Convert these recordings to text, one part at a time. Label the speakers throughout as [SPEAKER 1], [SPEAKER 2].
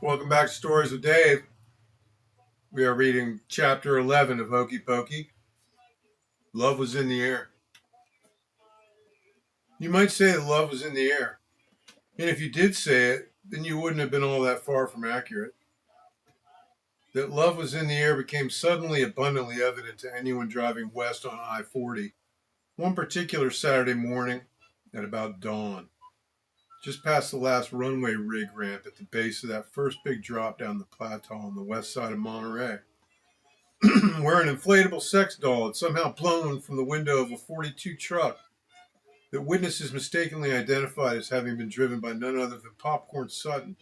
[SPEAKER 1] Welcome back to Stories with Dave. We are reading chapter 11 of Hokey Pokey. Love was in the air. You might say that love was in the air. And if you did say it, then you wouldn't have been all that far from accurate. That love was in the air became suddenly abundantly evident to anyone driving west on I-40 one particular Saturday morning at about dawn, just past the last runway rig ramp at the base of that first big drop down the plateau on the west side of Monterey. Where an inflatable sex doll had somehow blown from the window of a 42 truck that witnesses mistakenly identified as having been driven by none other than Popcorn Sutton,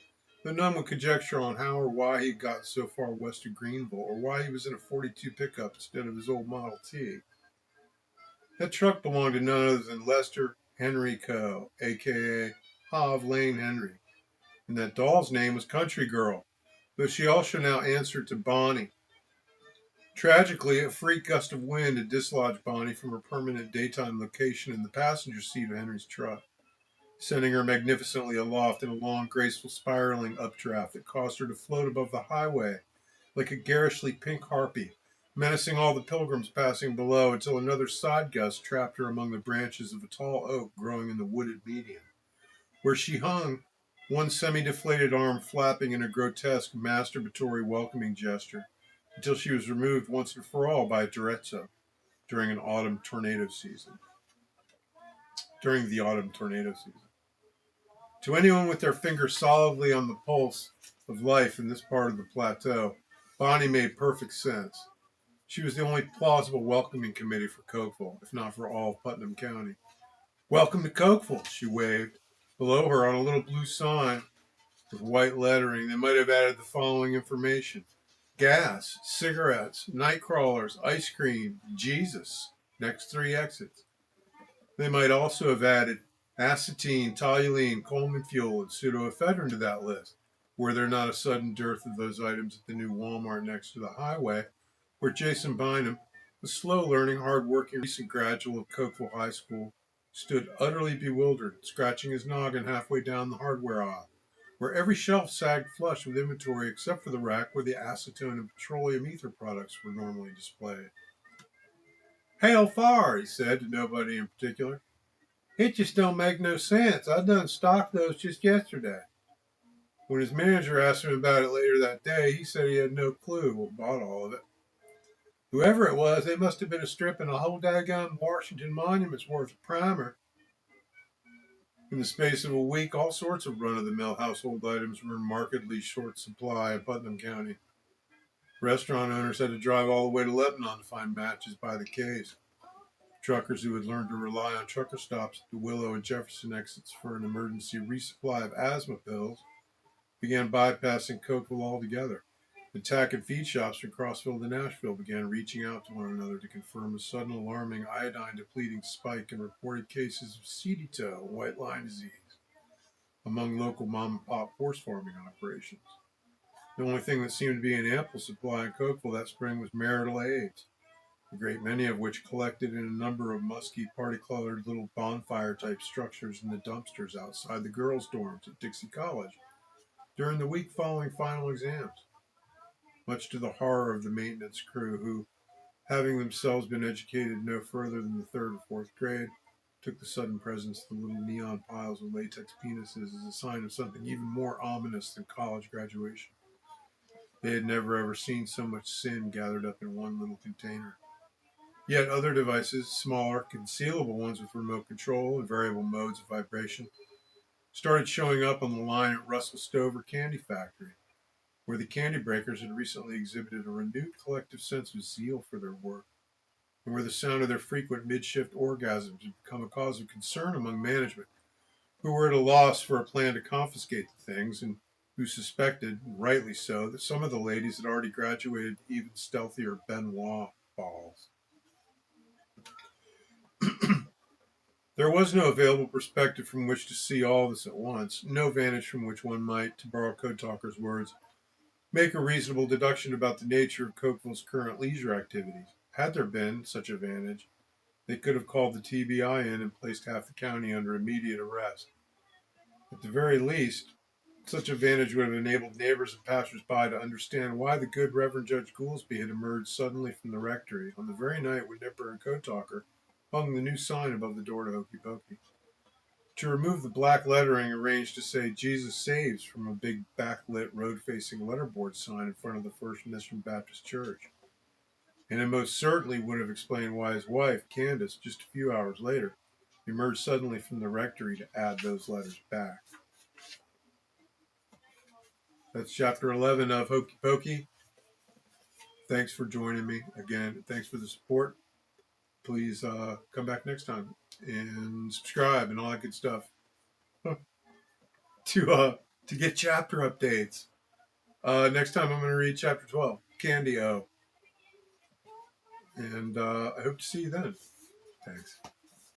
[SPEAKER 1] though none would conjecture on how or why he had gotten so far west of Greenville, or why he was in a 42 pickup instead of his old Model T. That truck belonged to none other than Lester Henry Coe, a.k.a. Hav Lane Henry, and that doll's name was Country Girl, though she also now answered to Bonnie. Tragically, a freak gust of wind had dislodged Bonnie from her permanent daytime location in the passenger seat of Henry's truck, sending her magnificently aloft in a long, graceful, spiraling updraft that caused her to float above the highway like a garishly pink harpy, menacing all the pilgrims passing below until another side gust trapped her among the branches of a tall oak growing in the wooded median, where she hung, one semi-deflated arm flapping in a grotesque, masturbatory welcoming gesture, until she was removed once and for all by a derecho during the autumn tornado season. To anyone with their finger solidly on the pulse of life in this part of the plateau, Bonnie made perfect sense. She was the only plausible welcoming committee for Cokeville, if not for all of Putnam County. "Welcome to Cokeville," she waved. Below her, on a little blue sign with white lettering, they might have added the following information: gas, cigarettes, night crawlers, ice cream, Jesus, next 3 exits. They might also have added acetine, toluene, Coleman fuel, and pseudoephedrine to that list, were there not a sudden dearth of those items at the new Walmart next to the highway, where Jason Bynum, a slow-learning, hard-working recent graduate of Cokeville High School, stood utterly bewildered, scratching his noggin halfway down the hardware aisle, where every shelf sagged flush with inventory except for the rack where the acetone and petroleum ether products were normally displayed. "Hail far," he said to nobody in particular. "It just don't make no sense. I done stocked those just yesterday." When his manager asked him about it later that day, he said he had no clue what bought all of it. Whoever it was, they must have been stripping a whole daggone Washington Monument's worth of primer. In the space of a week, all sorts of run-of-the-mill household items were in markedly short supply in Putnam County. Restaurant owners had to drive all the way to Lebanon to find matches by the case. Truckers who had learned to rely on trucker stops at the Willow and Jefferson exits for an emergency resupply of asthma pills began bypassing Cokeville altogether. The tack and feed shops from Crossville to Nashville began reaching out to one another to confirm a sudden alarming iodine-depleting spike in reported cases of seedy toe and white line disease among local mom-and-pop horse farming operations. The only thing that seemed to be in ample supply in Cokeville that spring was marital aids, a great many of which collected in a number of musky, party-colored little bonfire-type structures in the dumpsters outside the girls' dorms at Dixie College during the week following final exams, much to the horror of the maintenance crew who, having themselves been educated no further than the 3rd or 4th grade, took the sudden presence of the little neon piles of latex penises as a sign of something even more ominous than college graduation. They had never ever seen so much sin gathered up in one little container. Yet other devices, smaller, concealable ones with remote control and variable modes of vibration, started showing up on the line at Russell Stover Candy Factory, where the candy breakers had recently exhibited a renewed collective sense of zeal for their work, and where the sound of their frequent mid-shift orgasms had become a cause of concern among management, who were at a loss for a plan to confiscate the things, and who suspected, rightly so, that some of the ladies had already graduated to even stealthier Benoit balls. There was no available perspective from which to see all this at once, no vantage from which one might, to borrow Code Talker's words, make a reasonable deduction about the nature of Cokeville's current leisure activities. Had there been such a vantage, they could have called the TBI in and placed half the county under immediate arrest. At the very least, Such advantage would have enabled neighbors and passers-by to understand why the good Reverend Judge Goolsby had emerged suddenly from the rectory on the very night when Nipper and Coat Talker hung the new sign above the door to Hokey Pokey. To remove the black lettering arranged to say Jesus Saves from a big backlit road-facing letterboard sign in front of the First Mission Baptist Church. And it most certainly would have explained why his wife, Candace, just a few hours later, emerged suddenly from the rectory to add those letters back. That's chapter 11 of Hokey Pokey. Thanks for joining me again. Thanks for the support. Please come back next time and subscribe and all that good stuff to get chapter updates. Next time I'm going to read chapter 12, Candy O. And I hope to see you then. Thanks.